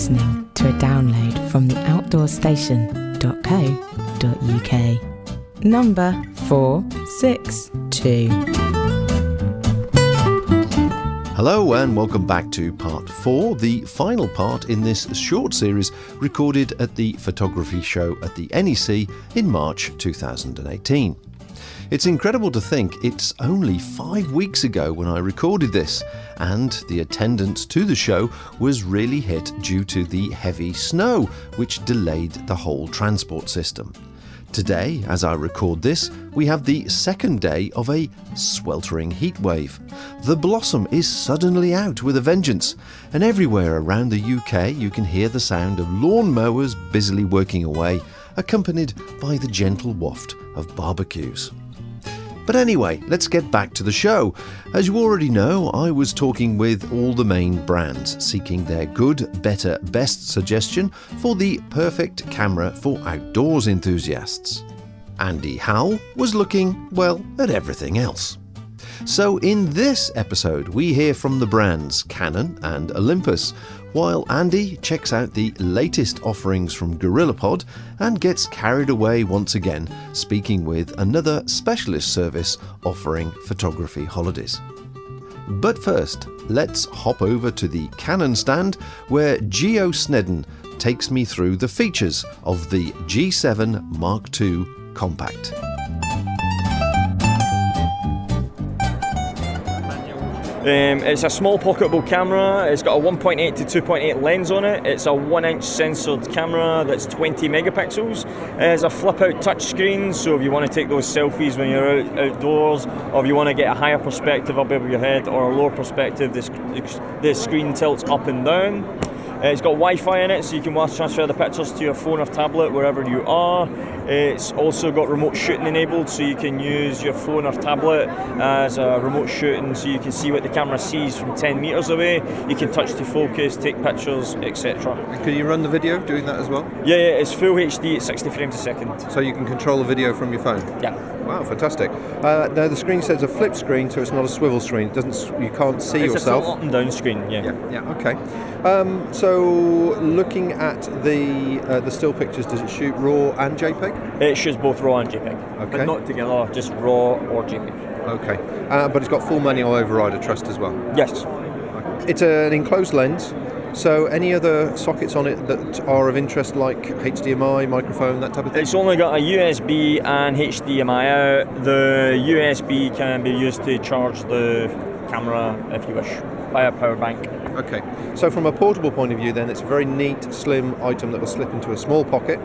listening to a download from the outdoorstation.co.uk. Number 462. Hello and welcome back to part 4, the final part in this short series recorded at the photography show at the NEC in March 2018. It's incredible to think it's only 5 weeks ago when I recorded this, and the attendance to the show was really hit due to the heavy snow, which delayed the whole transport system. Today, as I record this, we have the second day of a sweltering heatwave. The blossom is suddenly out with a vengeance, and everywhere around the UK you can hear the sound of lawn mowers busily working away, accompanied by the gentle waft of barbecues. But anyway, let's get back to the show. As you already know, I was talking with all the main brands, seeking their good, better, best suggestion for the perfect camera for outdoors enthusiasts. Andy Howell was looking, well, at everything else. So in this episode, we hear from the brands Canon and Olympus, while Andy checks out the latest offerings from GorillaPod and gets carried away once again, speaking with another specialist service offering photography holidays. But first, let's hop over to the Canon stand where Geo Snedden takes me through the features of the G7 Mark II Compact. It's a small pocketable camera. It's got a 1.8 to 2.8 lens on it. It's a 1-inch sensored camera that's 20 megapixels. It has a flip-out touchscreen, so if you want to take those selfies when you're outdoors, or if you want to get a higher perspective up over your head or a lower perspective, the screen tilts up and down. It's got Wi-Fi in it, so you can transfer the pictures to your phone or tablet wherever you are. It's also got remote shooting enabled, so you can use your phone or tablet as a remote shooting, so you can see what the camera sees from 10 metres away. You can touch to focus, take pictures, etc. Can you run the video doing that as well? Yeah, it's full HD at 60 frames a second. So you can control the video from your phone? Yeah. Wow, fantastic. Now the screen says a flip screen, so it's not a swivel screen. You can't see yourself. It's a up and down screen, yeah. Yeah, okay. So looking at the still pictures, does it shoot RAW and JPEG? It shoots both RAW and JPEG, okay. But not together, just RAW or JPEG. Okay, but it's got full manual override, I trust, as well? Yes. It's an enclosed lens, so any other sockets on it that are of interest, like HDMI, microphone, that type of thing? It's only got a USB and HDMI out. The USB can be used to charge the camera, if you wish, by a power bank. Okay, so from a portable point of view then, it's a very neat, slim item that will slip into a small pocket.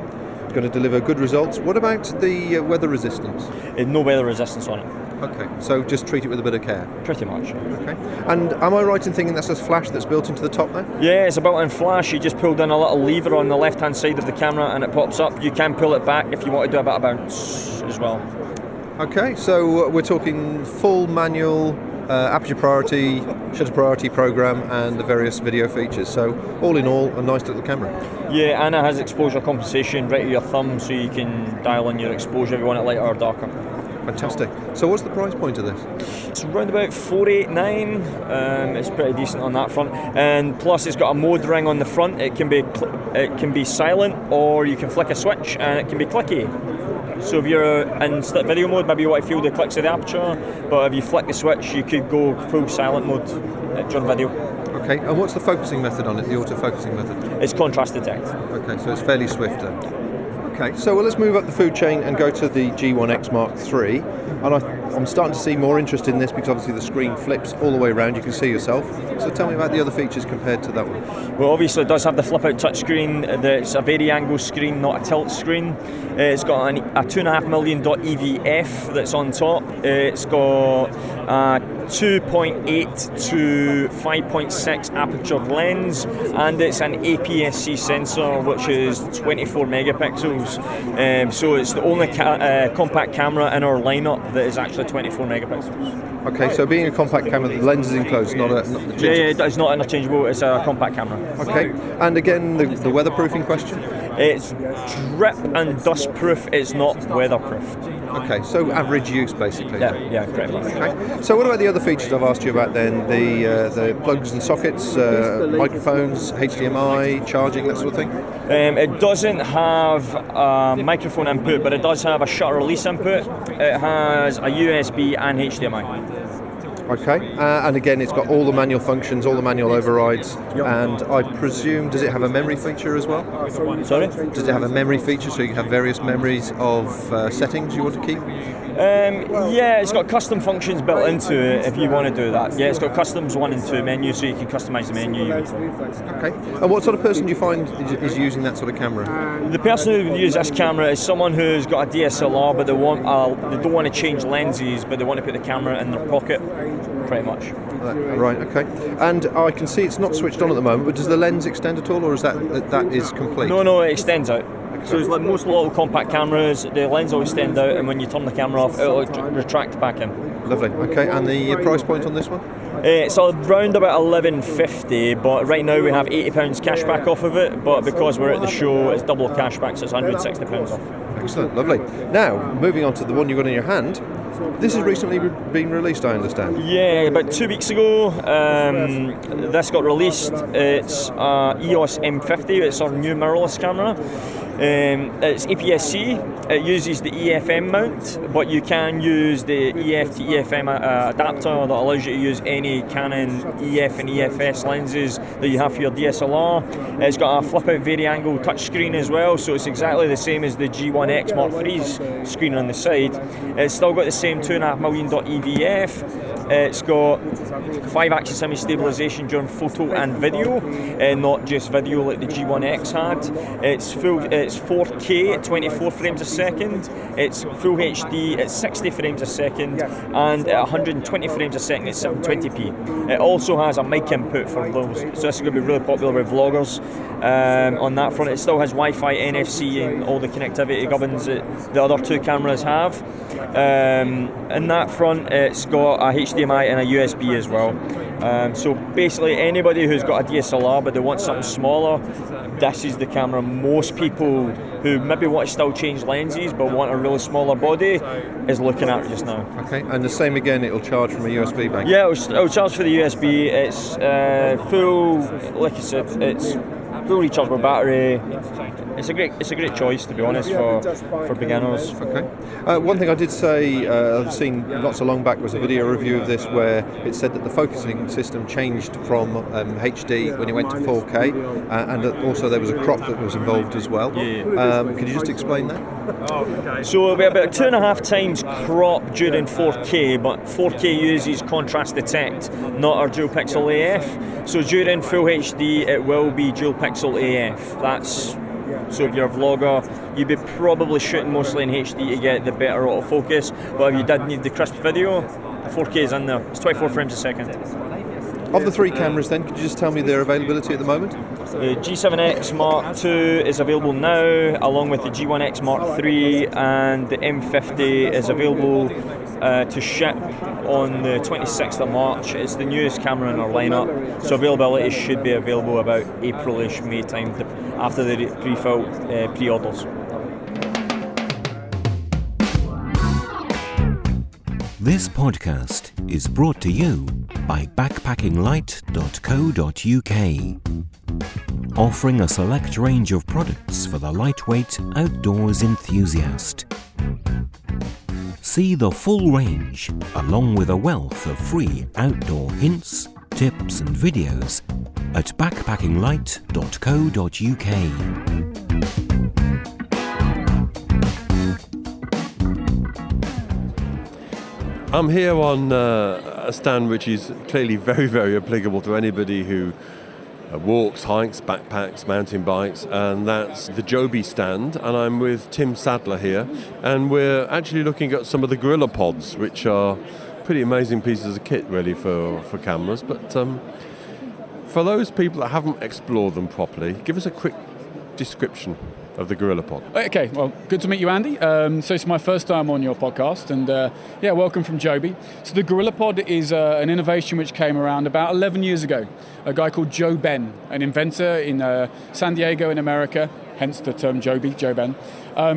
It's going to deliver good results. What about the weather resistance? No weather resistance on it. Okay, so just treat it with a bit of care? Pretty much. Okay, and am I right in thinking that's a flash that's built into the top there? Yeah, it's a built-in flash. You just pulled in a little lever on the left-hand side of the camera and it pops up. You can pull it back if you want to do a bit of bounce as well. Okay, so we're talking full manual, aperture priority, shutter priority program, and the various video features. So all in all, a nice little camera. Yeah, and it has exposure compensation right at your thumb, so you can dial in your exposure if you want it lighter or darker. Fantastic. So what's the price point of this? It's around about $489. It's pretty decent on that front, and plus it's got a mode ring on the front. It can be silent, or you can flick a switch, and it can be clicky. So if you're in split video mode, maybe you want to feel the clicks of the aperture, but if you flick the switch, you could go full silent mode during video. Okay, and what's the focusing method on it, the auto-focusing method? It's contrast detect. Okay, so it's fairly swift then. Okay, so let's move up the food chain and go to the G1X Mark III. And I'm starting to see more interest in this because obviously the screen flips all the way around, you can see yourself. So tell me about the other features compared to that one. Well, obviously it does have the flip-out touchscreen. It's a vari-angle screen, not a tilt screen. It's got a 2.5 million .EVF that's on top. It's got a 2.8 to 5.6 aperture lens, and it's an APS-C sensor, which is 24 megapixels. So it's the only compact camera in our lineup that is actually 24 megapixels. Okay, so being a compact camera, the lens is enclosed, not the Yeah, it's not interchangeable. It's a compact camera. Okay, and again, the weatherproofing question? It's drip and dust proof. It's not weatherproof. Okay, so average use basically. Yeah, pretty much. Okay. So what about the other features I've asked you about then? The plugs and sockets, microphones, HDMI, charging, that sort of thing? It doesn't have a microphone input, but it does have a shutter release input. It has a USB and HDMI. Okay, and again, it's got all the manual functions, all the manual overrides, Yep. and I presume, does it have a memory feature as well? Sorry? Does it have a memory feature so you can have various memories of settings you want to keep? Yeah, it's got custom functions built into it if you want to do that. Yeah, it's got customs 1 and 2 menu, so you can customise the menu. Okay, and what sort of person do you find is using that sort of camera? The person who would use this camera is someone who's got a DSLR, but they don't want to change lenses, but they want to put the camera in their pocket, pretty much. Right, okay. And I can see it's not switched on at the moment, but does the lens extend at all, or is that is complete? No, it extends out. So it's like most little compact cameras, the lens will extend out, and when you turn the camera off, it'll retract back in. Lovely, okay. And the price point on this one? It's around about $11.50, but right now we have £80 cash back off of it, but because we're at the show, it's double cash back, so it's £160 off. Excellent, lovely. Now, moving on to the one you've got in your hand, this has recently been released, I understand. Yeah, about 2 weeks ago, this got released. It's EOS M50, it's our new mirrorless camera. It's APS-C, it uses the EFM mount, but you can use the EF to EFM adapter that allows you to use any Canon EF and EFS lenses that you have for your DSLR. It's got a flip-out vari-angle touchscreen as well, so it's exactly the same as the G1X Mark III's screen on the side. It's still got the same 2.5 million .EVF. It's got 5-axis image stabilisation during photo and video, not just video like the G1X had. It's 4K at 24 frames a second, it's full HD at 60 frames a second, and at 120 frames a second at 720p. It also has a mic input for those, so this is going to be really popular with vloggers. On that front, it still has Wi-Fi, NFC, and all the connectivity gubbins that the other two cameras have. In that front, it's got a HDMI and a USB as well. So basically, anybody who's got a DSLR but they want something smaller, this is the camera. Most people who maybe want to still change lenses but want a really smaller body is looking at it just now. Okay, and the same again, it'll charge from a USB bank? Yeah, it'll charge for the USB. It's full, like I said, it's full rechargeable battery. It's a great choice, to be honest, for beginners. Okay. One thing I did say I've seen not so long back was a video review of this where it said that the focusing system changed from HD when it went to 4K, and that also there was a crop that was involved as well. Could you just explain that? So it'll be about 2.5 times crop during 4K, but 4K uses contrast detect, not our dual pixel AF. So during full HD, it will be dual pixel AF. So if you're a vlogger, you'd be probably shooting mostly in HD to get the better autofocus, but if you did need the crisp video, the 4K is in there. It's 24 frames a second. Of the three cameras then, could you just tell me their availability at the moment? The G7X Mark II is available now, along with the G1X Mark III, and the M50 is available to ship on the 26th of March. It's the newest camera in our lineup, so availability should be available about April-ish, May time, after the pre-filled pre-orders. This podcast is brought to you by backpackinglight.co.uk, offering a select range of products for the lightweight outdoors enthusiast. See the full range, along with a wealth of free outdoor hints, tips and videos at backpackinglight.co.uk. I'm here on a stand which is clearly very, very applicable to anybody who walks, hikes, backpacks, mountain bikes, and that's the Jobi stand. And I'm with Tim Sadler here, and we're actually looking at some of the Gorilla Pods, which are pretty amazing pieces of kit really for cameras. But for those people that haven't explored them properly, give us a quick description of the Gorilla Pod. Okay, well, good to meet you, Andy. So it's my first time on your podcast, and welcome from Jobi. So the Gorilla Pod is an innovation which came around about 11 years ago. A guy called Joe Ben, an inventor in San Diego in America, hence the term Jobi, Joe Ben,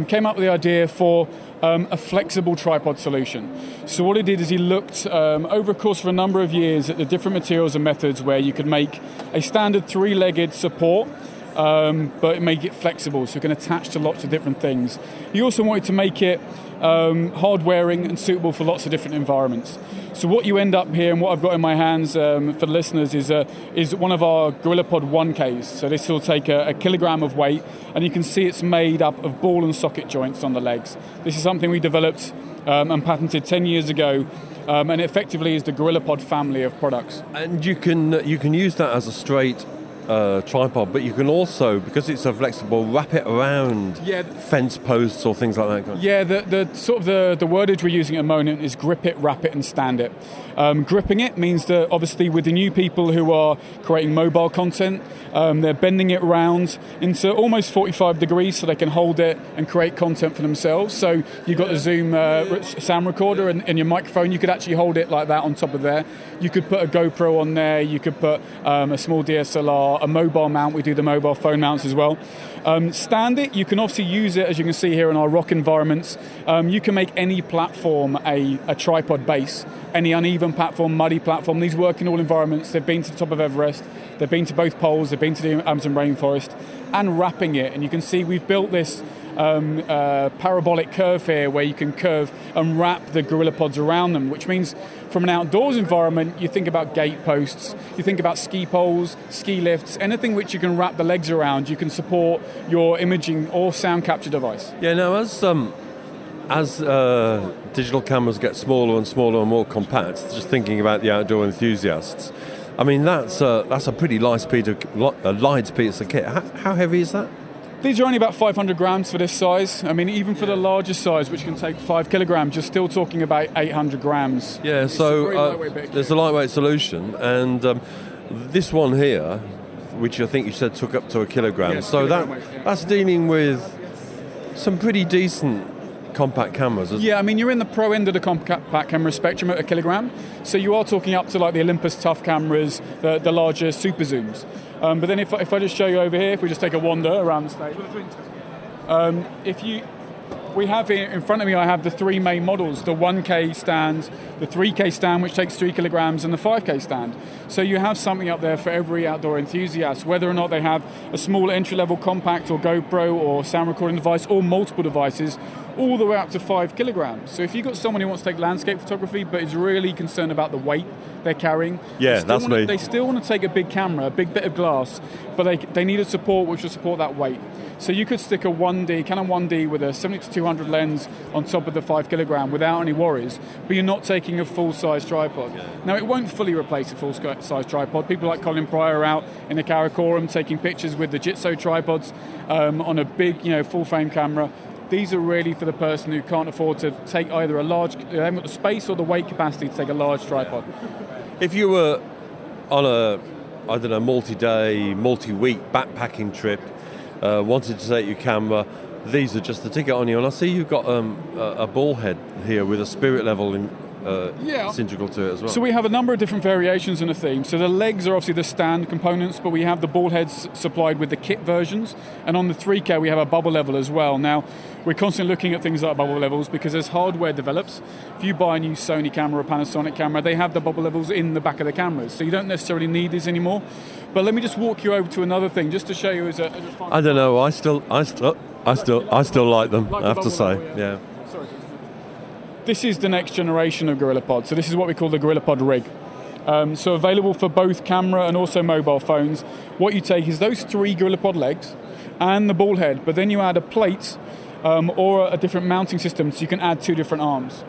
came up with the idea for a flexible tripod solution. So what he did is he looked over a course of a number of years at the different materials and methods where you could make a standard three-legged support, but make it flexible so it can attach to lots of different things. He also wanted to make it hard-wearing and suitable for lots of different environments. So what you end up here, and what I've got in my hands for the listeners, is one of our GorillaPod 1Ks. So this will take a kilogram of weight, and you can see it's made up of ball and socket joints on the legs. This is something we developed and patented 10 years ago, and effectively is the GorillaPod family of products. And you can use that as a straight tripod, but you can also, because it's so flexible, wrap it around fence posts or things like that. Yeah, the sort of the wordage we're using at the moment is grip it, wrap it, and stand it. Gripping it means that obviously with the new people who are creating mobile content, they're bending it round into almost 45 degrees so they can hold it and create content for themselves. So you've got the Zoom sound recorder and your microphone, you could actually hold it like that on top of there. You could put a GoPro on there, you could put a small DSLR, a mobile mount, we do the mobile phone mounts as well. Stand it, you can obviously use it, as you can see here in our rock environments. You can make any platform a tripod base, any uneven platform, muddy platform. These work in all environments. They've been to the top of Everest, they've been to both poles, they've been to the Amazon rainforest, and wrapping it. And you can see we've built this parabolic curve here where you can curve and wrap the GorillaPods around them, which means from an outdoors environment, you think about gate posts, you think about ski poles, ski lifts, anything which you can wrap the legs around, you can support your imaging or sound capture device. Yeah, now as digital cameras get smaller and smaller and more compact, just thinking about the outdoor enthusiasts, I mean, that's a pretty light piece of kit. How heavy is that? These are only about 500 grams for this size. I mean, even for the larger size, which can take 5 kilograms, you're still talking about 800 grams. Yeah, so there's a lightweight solution, and this one here, which I think you said took up to a kilogram, yes, so kilogram weight, that's dealing with some pretty decent compact cameras. Yeah, I mean, you're in the pro end of the compact camera spectrum at a kilogram, so you are talking up to like the Olympus Tough cameras, the larger super zooms. But then if I just show you over here, if we just take a wander around the stage, we have in front of me, I have the three main models, the 1K stand, the 3K stand, which takes 3 kilograms, and the 5K stand. So you have something up there for every outdoor enthusiast, whether or not they have a small entry-level compact or GoPro or sound recording device or multiple devices, all the way up to 5 kilograms. So if you've got someone who wants to take landscape photography but is really concerned about the weight they're carrying, they still want to take a big camera, a big bit of glass, but they need a support which will support that weight. So you could stick a Canon 1D with a 70-200 lens on top of the 5 kilogram without any worries, but you're not taking a full-size tripod. Now, it won't fully replace a full-size tripod. People like Colin Pryor are out in the Karakoram taking pictures with the Jitso tripods on a big, full-frame camera. These are really for the person who can't afford to take either they haven't got the space or the weight capacity to take a large tripod. If you were on a multi-day, multi-week backpacking trip, wanted to take your camera, these are just the ticket on you. And I see you've got a ball head here with a spirit level it's integral to it as well. So we have a number of different variations in the theme. So the legs are obviously the stand components, but we have the ball heads supplied with the kit versions. And on the 3K, we have a bubble level as well. Now, we're constantly looking at things like bubble levels because as hardware develops, if you buy a new Sony camera or Panasonic camera, they have the bubble levels in the back of the cameras. So you don't necessarily need these anymore. But let me just walk you over to another thing, just to show you as a I don't know. I still like them. I have to say, yeah. Sorry. This is the next generation of GorillaPod. So this is what we call the GorillaPod rig. So available for both camera and also mobile phones. What you take is those 3 GorillaPod legs and the ball head, but then you add a plate or a different mounting system, so you can add 2 different arms.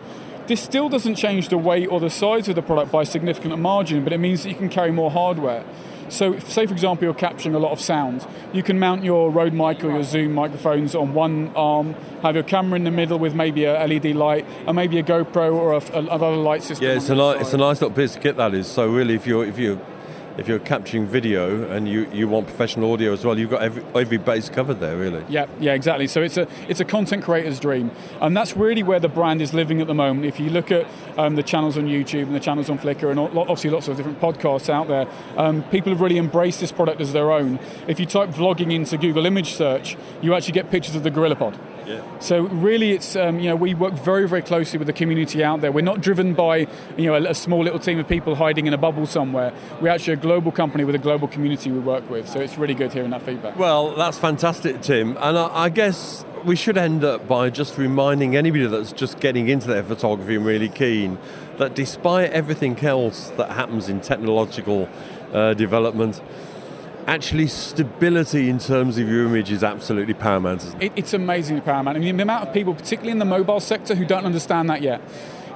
This still doesn't change the weight or the size of the product by a significant margin, but it means that you can carry more hardware. So, say for example, you're capturing a lot of sound. You can mount your Rode mic or your Zoom microphones on one arm, have your camera in the middle with maybe a LED light, and maybe a GoPro or another light system. Yeah, it's a nice little piece of kit, that is. So really, if you're if you're capturing video and you want professional audio as well, you've got every base covered there, really. Yeah, exactly. So it's a content creator's dream, and that's really where the brand is living at the moment. If you look at the channels on YouTube and the channels on Flickr, and obviously lots of different podcasts out there, people have really embraced this product as their own. If you type vlogging into Google image search, you actually get pictures of the GorillaPod. Yeah. So really, it's we work very, very closely with the community out there. We're not driven by a small little team of people hiding in a bubble somewhere. We're actually a global company with a global community we work with. So it's really good hearing that feedback. Well, that's fantastic, Tim. And I guess we should end up by just reminding anybody that's just getting into their photography and really keen that despite everything else that happens in technological development, actually stability in terms of your image is absolutely paramount. It's amazingly paramount. I mean, the amount of people, particularly in the mobile sector, who don't understand that yet.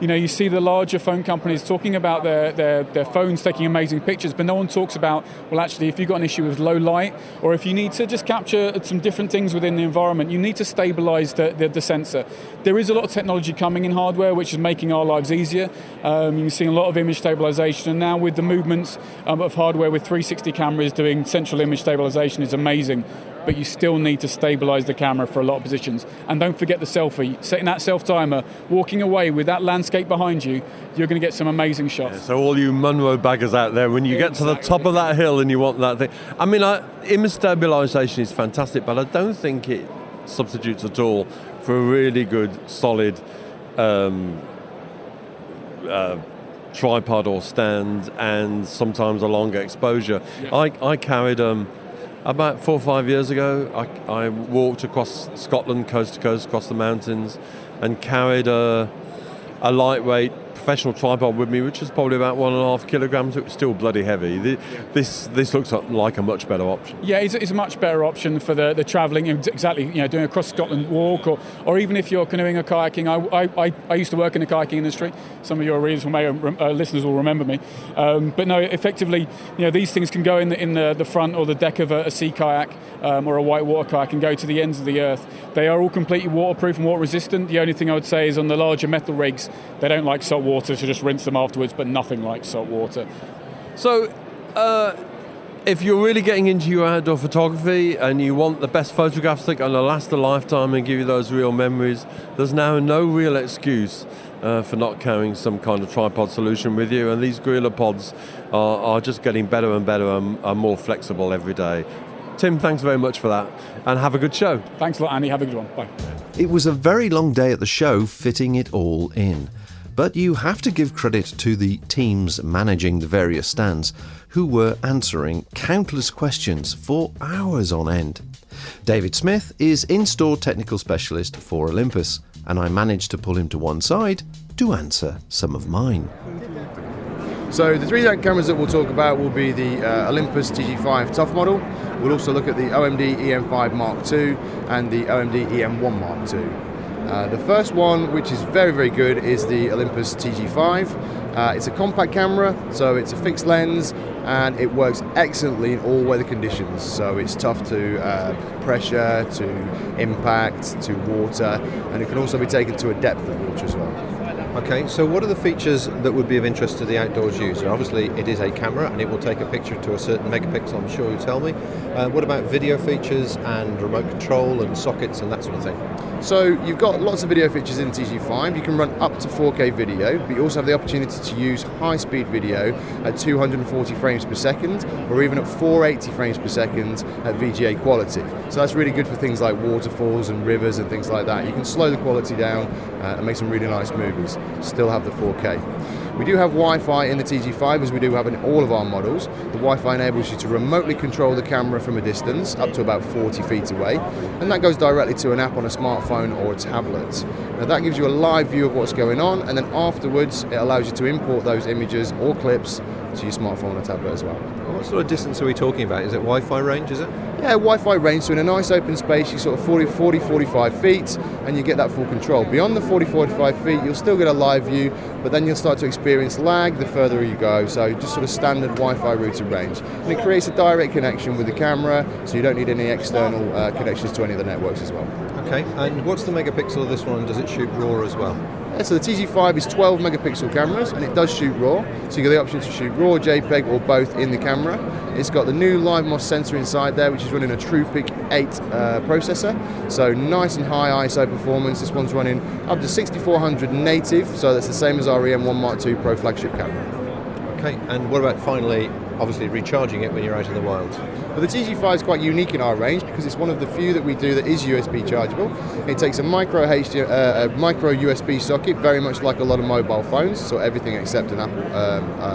You see the larger phone companies talking about their phones taking amazing pictures, but no one talks about, well, actually, if you've got an issue with low light, or if you need to just capture some different things within the environment, you need to stabilize the sensor. There is a lot of technology coming in hardware, which is making our lives easier. You're seeing a lot of image stabilization, and now with the movements of hardware with 360 cameras doing central image stabilization is amazing. But you still need to stabilize the camera for a lot of positions. And don't forget the selfie. Setting that self-timer, walking away with that landscape behind you, you're going to get some amazing shots. Yeah, so all you Munro baggers out there, when you get to the top of that hill and you want that thing. I mean, image stabilization is fantastic, but I don't think it substitutes at all for a really good, solid tripod or stand, and sometimes a longer exposure. Yeah. I carried... about 4 or 5 years ago, I walked across Scotland, coast to coast, across the mountains, and carried a lightweight professional tripod with me, which is probably about 1.5 kilograms. It was still bloody heavy. This looks like a much better option. Yeah, it's a much better option for the travelling. Exactly, doing a cross Scotland walk, or even if you're canoeing or kayaking. I used to work in the kayaking industry. Some of your readers listeners will remember me. But no, effectively, these things can go in the front or the deck of a sea kayak or a whitewater kayak and go to the ends of the earth. They are all completely waterproof and water resistant. The only thing I would say is on the larger metal rigs, they don't like salt water, so just rinse them afterwards, but nothing like salt water. So if you're really getting into your outdoor photography and you want the best photographs that are going to last a lifetime and give you those real memories, there's now no real excuse for not carrying some kind of tripod solution with you, and these GorillaPods are just getting better and better and more flexible every day. Tim, thanks very much for that, and have a good show. Thanks a lot, Andy. Have a good one. Bye. It was a very long day at the show fitting it all in. But you have to give credit to the teams managing the various stands who were answering countless questions for hours on end. David Smith is in-store technical specialist for Olympus, and I managed to pull him to one side to answer some of mine. So the three cameras that we'll talk about will be the Olympus TG5 Tough model. We'll also look at the OMD EM5 Mark II and the OMD EM1 Mark II. The first one, which is very, very good, is the Olympus TG5. It's a compact camera, so it's a fixed lens, and it works excellently in all weather conditions. So it's tough to pressure, to impact, to water, and it can also be taken to a depth of water as well. Okay, so what are the features that would be of interest to the outdoors user? Obviously, it is a camera and it will take a picture to a certain megapixel, I'm sure you'll tell me. What about video features and remote control and sockets and that sort of thing? So you've got lots of video features in TG5. You can run up to 4K video, but you also have the opportunity to use high-speed video at 240 frames per second, or even at 480 frames per second at VGA quality. So that's really good for things like waterfalls and rivers and things like that. You can slow the quality down and make some really nice movies. Still have the 4K. We do have Wi-Fi in the TG5, as we do have in all of our models. The Wi-Fi enables you to remotely control the camera from a distance, up to about 40 feet away, and that goes directly to an app on a smartphone or a tablet. Now that gives you a live view of what's going on, and then afterwards it allows you to import those images or clips to your smartphone or tablet as well. What sort of distance are we talking about? Is it Wi-Fi range, is it? Yeah, Wi-Fi range, so in a nice open space, you sort of 45 feet, and you get that full control. Beyond the 45 feet, you'll still get a live view, but then you'll start to experience lag the further you go, so just sort of standard Wi-Fi routed range. And it creates a direct connection with the camera, so you don't need any external connections to any of the networks as well. Okay, and what's the megapixel of this one? Does it shoot RAW as well? So the TG5 is 12 megapixel cameras, and it does shoot RAW. So you get the option to shoot RAW, JPEG, or both in the camera. It's got the new LiveMOS sensor inside there, which is running a TruePic 8 processor. So nice and high ISO performance. This one's running up to 6400 native, so that's the same as our EM1 Mark II Pro flagship camera. Okay, and what about finally, obviously recharging it when you're out in the wild? But the TG5 is quite unique in our range because it's one of the few that we do that is USB chargeable. It takes a micro USB socket, very much like a lot of mobile phones, so everything except an Apple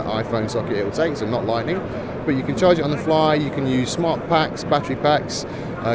iPhone socket it will take, so not Lightning. But you can charge it on the fly, you can use smart packs, battery packs,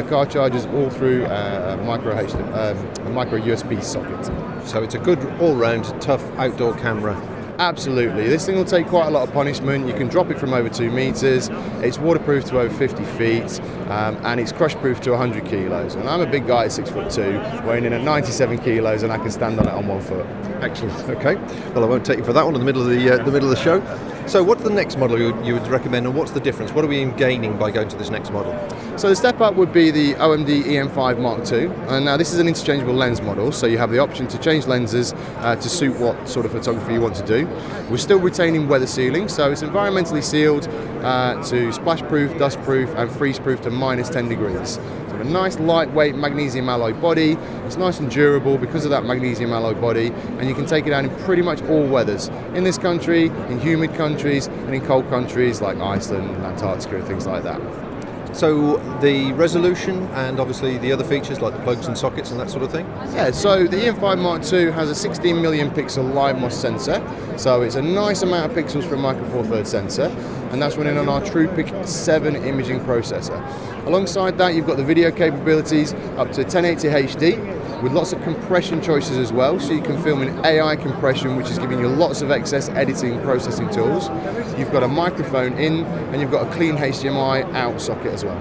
car chargers, all through a micro USB socket. So it's a good all-round, tough outdoor camera. Absolutely. This thing will take quite a lot of punishment. You can drop it from over 2 meters. It's waterproof to over 50 feet, and it's crush-proof to 100 kilos. And I'm a big guy at 6'2", weighing in at 97 kilos, and I can stand on it on 1 foot. Excellent. Okay. Well, I won't take you for that one in the middle of the show. So, what's the next model you would recommend, and what's the difference? What are we gaining by going to this next model? So the step up would be the OMD EM5 Mark II, and now this is an interchangeable lens model, so you have the option to change lenses to suit what sort of photography you want to do. We're still retaining weather sealing, so it's environmentally sealed to splash-proof, dust-proof, and freeze-proof to minus 10 degrees. So a nice lightweight magnesium alloy body. It's nice and durable because of that magnesium alloy body, and you can take it out in pretty much all weathers. In this country, in humid countries, and in cold countries like Iceland, Antarctica, and things like that. So the resolution and obviously the other features like the plugs and sockets and that sort of thing? Yeah, so the EM5 Mark II has a 16 million pixel LiveMOS sensor, so it's a nice amount of pixels for a micro four thirds sensor, and that's running on our TruePic 7 imaging processor. Alongside that, you've got the video capabilities up to 1080 HD with lots of compression choices as well, so you can film in AI compression, which is giving you lots of excess editing processing tools. You've got a microphone in, and you've got a clean HDMI out socket as well.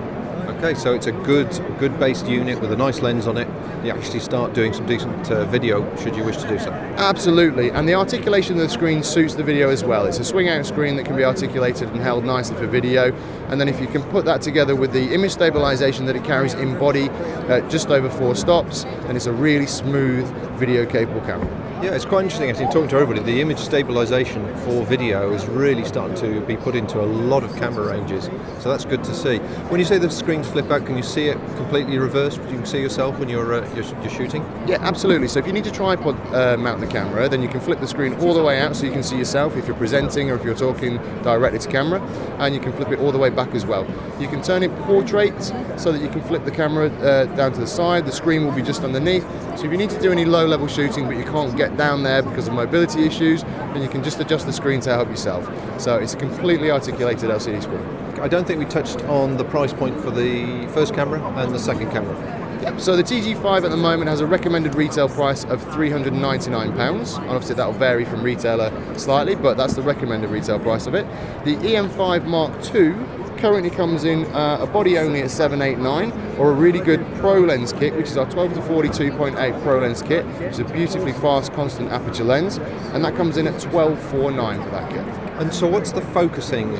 Okay, so it's a good based unit with a nice lens on it. You actually start doing some decent video should you wish to do so. Absolutely, and the articulation of the screen suits the video as well. It's a swing out screen that can be articulated and held nicely for video, and then if you can put that together with the image stabilization that it carries in body at just over 4 stops, then it's a really smooth video capable camera. Yeah, it's quite interesting actually talking to everybody. The image stabilization for video is really starting to be put into a lot of camera ranges, so that's good to see. When you say the screens flip out, can you see it completely reversed? You can see yourself when you're shooting? Yeah, absolutely. So if you need to tripod mount the camera, then you can flip the screen all the way out so you can see yourself if you're presenting or if you're talking directly to camera, and you can flip it all the way back as well. You can turn it portrait so that you can flip the camera down to the side. The screen will be just underneath. So if you need to do any low-level shooting but you can't get down there because of mobility issues, then you can just adjust the screen to help yourself. So it's a completely articulated LCD screen. I don't think we touched on the price point for the first camera and the second camera. Yep, so the TG5 at the moment has a recommended retail price of £399. Obviously that'll vary from retailer slightly, but that's the recommended retail price of it. The EM5 Mark II currently comes in a body only at 789, or a really good Pro lens kit, which is our 12 to 42.8 Pro lens kit, which is a beautifully fast constant aperture lens, and that comes in at 1249 for that kit. And so what's the focusing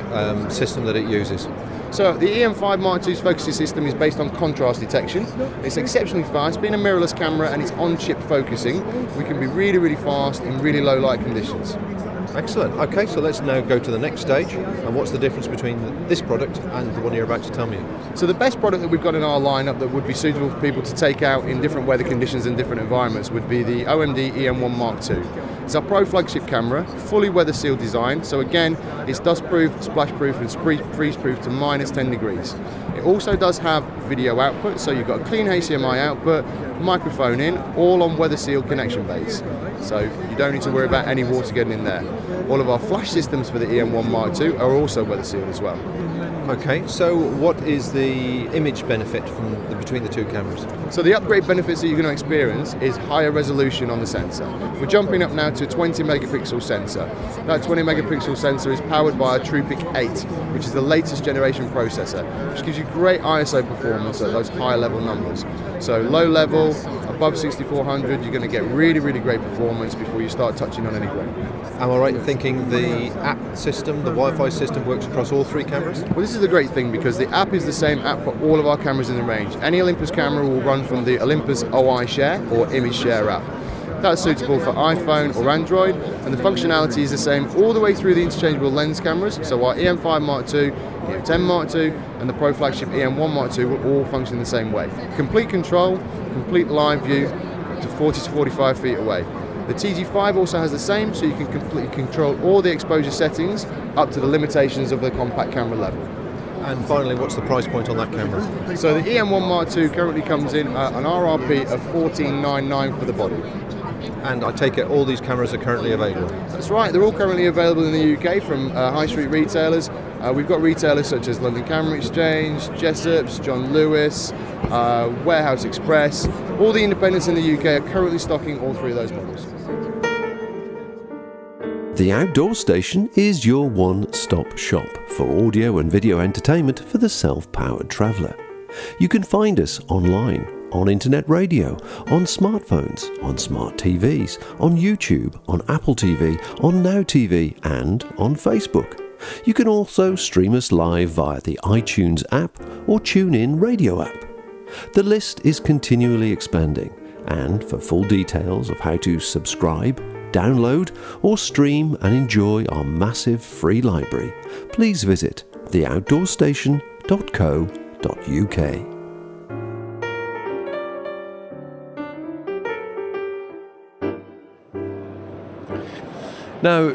system that it uses? So the EM5 Mark II's focusing system is based on contrast detection. It's exceptionally fast. Being a mirrorless camera and it's on-chip focusing, we can be really, really fast in really low light conditions. Excellent. Okay, so let's now go to the next stage. And what's the difference between this product and the one you're about to tell me? So the best product that we've got in our lineup that would be suitable for people to take out in different weather conditions and different environments would be the OMD EM1 Mark II. It's our pro flagship camera, fully weather sealed design. So again, it's dust proof, splash proof and freeze proof to minus 10 degrees. It also does have video output, so you've got a clean HDMI output, microphone in, all on weather sealed connection base. So you don't need to worry about any water getting in there. All of our flash systems for the EM1 Mark II are also weather sealed as well. Okay, so what is the image benefit between the two cameras? So the upgrade benefits that you're going to experience is higher resolution on the sensor. We're jumping up now to a 20 megapixel sensor. That 20 megapixel sensor is powered by a TruePic 8, which is the latest generation processor, which gives you great ISO performance at those higher level numbers. So low level, above 6400, you're going to get really, really great performance before you start touching on any grain. Am I right in thinking the app system, the Wi-Fi system, works across all three cameras? Well, this is the great thing because the app is the same app for all of our cameras in the range. Any Olympus camera will run from the Olympus OI Share or Image Share app. That's suitable for iPhone or Android, and the functionality is the same all the way through the interchangeable lens cameras. So our EM5 Mark II, EM10 Mark II, and the Pro flagship EM1 Mark II will all function the same way. Complete control, complete live view to 40 to 45 feet away. The TG5 also has the same, so you can completely control all the exposure settings up to the limitations of the compact camera level. And finally, what's the price point on that camera? So the EM1 Mark II currently comes in at an RRP of $14,999 for the body. And I take it all these cameras are currently available? That's right, they're all currently available in the UK from high street retailers. We've got retailers such as London Camera Exchange, Jessop's, John Lewis, Warehouse Express. All the independents in the UK are currently stocking all three of those models. The Outdoor Station is your one-stop shop for audio and video entertainment for the self-powered traveller. You can find us online, on internet radio, on smartphones, on smart TVs, on YouTube, on Apple TV, on Now TV and on Facebook. You can also stream us live via the iTunes app or TuneIn radio app. The list is continually expanding, and for full details of how to subscribe, download or stream and enjoy our massive free library, please visit theoutdoorstation.co.uk. Now,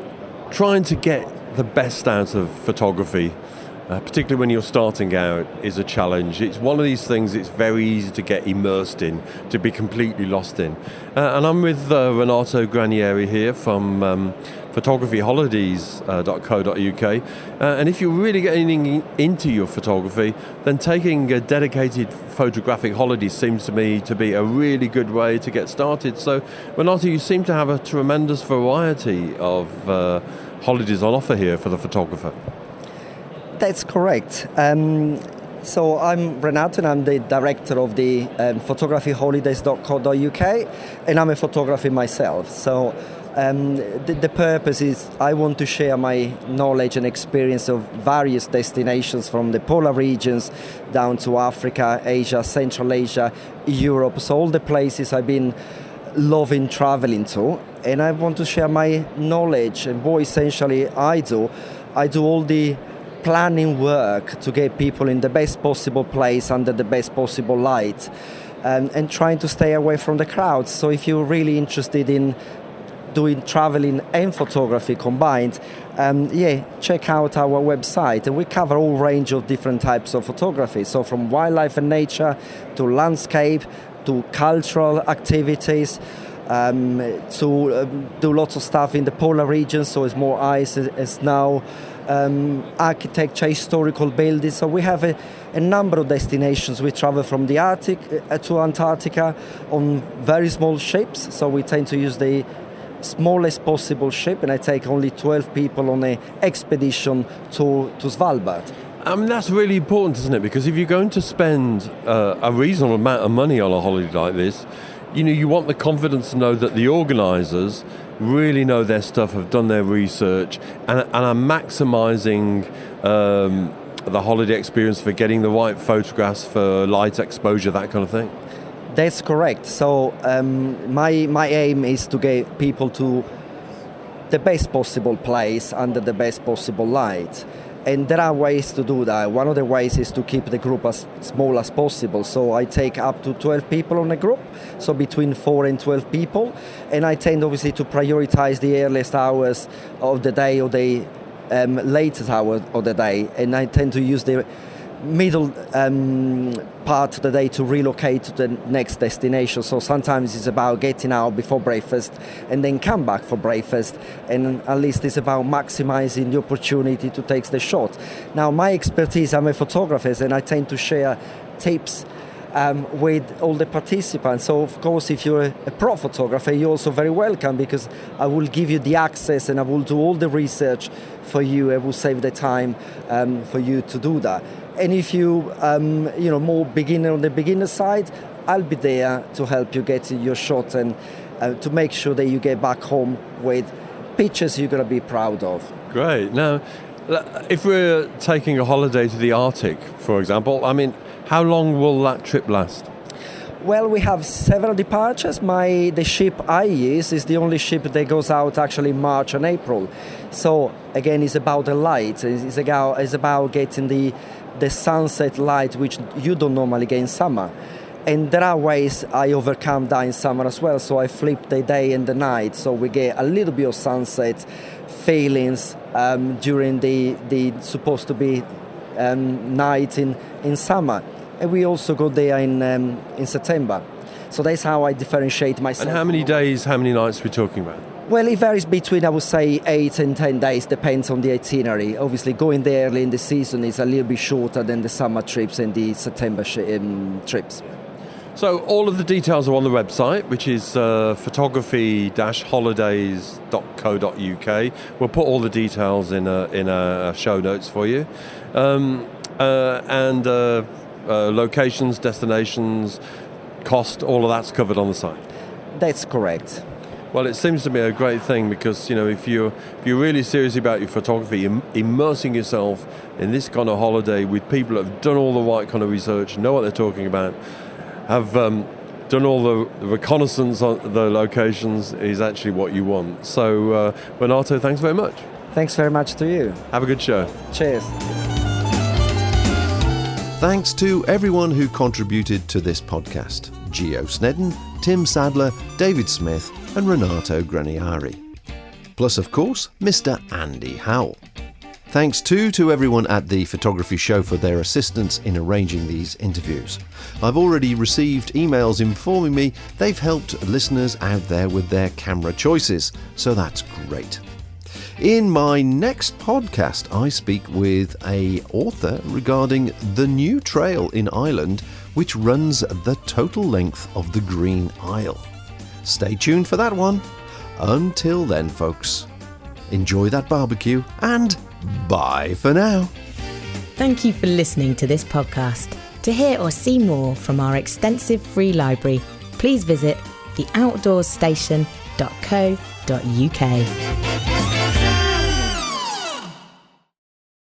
trying to get the best out of photography, particularly when you're starting out, is a challenge. It's one of these things it's very easy to get immersed in, to be completely lost in. And I'm with Renato Granieri here from photographyholidays.co.uk. And if you're really getting into your photography, then taking a dedicated photographic holiday seems to me to be a really good way to get started. So, Renato, you seem to have a tremendous variety of holidays on offer here for the photographer. That's correct. So I'm Renato and I'm the director of the photographyholidays.co.uk, and I'm a photographer myself. So the purpose is I want to share my knowledge and experience of various destinations from the polar regions down to Africa, Asia, Central Asia, Europe. So all the places I've been loving traveling to, and I want to share my knowledge and what essentially I do all the planning work to get people in the best possible place under the best possible light, and trying to stay away from the crowds. So if you're really interested in doing traveling and photography combined, check out our website, and we cover all range of different types of photography. So from wildlife and nature to landscape to cultural activities, to do lots of stuff in the polar regions, so it's more ice and snow, architecture, historical buildings. So we have a number of destinations. We travel from the Arctic to Antarctica on very small ships, so we tend to use the smallest possible ship, and I take only 12 people on an expedition to Svalbard. I mean, that's really important, isn't it? Because if you're going to spend a reasonable amount of money on a holiday like this, you want the confidence to know that the organisers really know their stuff, have done their research, and are maximising the holiday experience for getting the right photographs for light exposure, that kind of thing. That's correct. So my aim is to get people to the best possible place under the best possible light. And there are ways to do that. One of the ways is to keep the group as small as possible. So I take up to 12 people on a group, so between 4 and 12 people. And I tend obviously to prioritize the earliest hours of the day or the latest hour of the day. And I tend to use the middle part of the day to relocate to the next destination. So sometimes it's about getting out before breakfast and then come back for breakfast, and at least it's about maximizing the opportunity to take the shot. Now, my expertise, I'm a photographer, and I tend to share tips with all the participants. So of course, if you're a pro photographer, you're also very welcome, because I will give you the access and I will do all the research for you. I will save the time for you to do that. And if you more beginner on the beginner side, I'll be there to help you get your shot and to make sure that you get back home with pictures you're going to be proud of. Great. Now, if we're taking a holiday to the Arctic, for example, I mean, how long will that trip last? Well, we have several departures. The ship I use is the only ship that goes out actually in March and April. So again, it's about the light. It's about getting the sunset light, which you don't normally get in summer. And there are ways I overcome that in summer as well. So I flip the day and the night, so we get a little bit of sunset feelings during the supposed to be night in summer. And we also go there in September. So that's how I differentiate myself. And how many days, how many nights are we talking about? Well, it varies between, I would say, 8 and 10 days, depends on the itinerary. Obviously, going there early in the season is a little bit shorter than the summer trips and the September trips. So all of the details are on the website, which is photography-holidays.co.uk. We'll put all the details in a show notes for you. And locations, destinations, cost, all of that's covered on the site. That's correct. Well, it seems to be a great thing because, if you're really serious about your photography, immersing yourself in this kind of holiday with people that have done all the right kind of research, know what they're talking about, have done all the reconnaissance on the locations is actually what you want. So, Renato, thanks very much. Thanks very much to you. Have a good show. Cheers. Thanks to everyone who contributed to this podcast: Gio Snedden, Tim Sadler, David Smith and Renato Graniari. Plus, of course, Mr. Andy Howell. Thanks too to everyone at the Photography Show for their assistance in arranging these interviews. I've already received emails informing me they've helped listeners out there with their camera choices, so that's great. In my next podcast, I speak with an author regarding the new trail in Ireland which runs the total length of the Green Isle. Stay tuned for that one. Until then, folks, enjoy that barbecue and bye for now. Thank you for listening to this podcast. To hear or see more from our extensive free library, please visit theoutdoorstation.co.uk.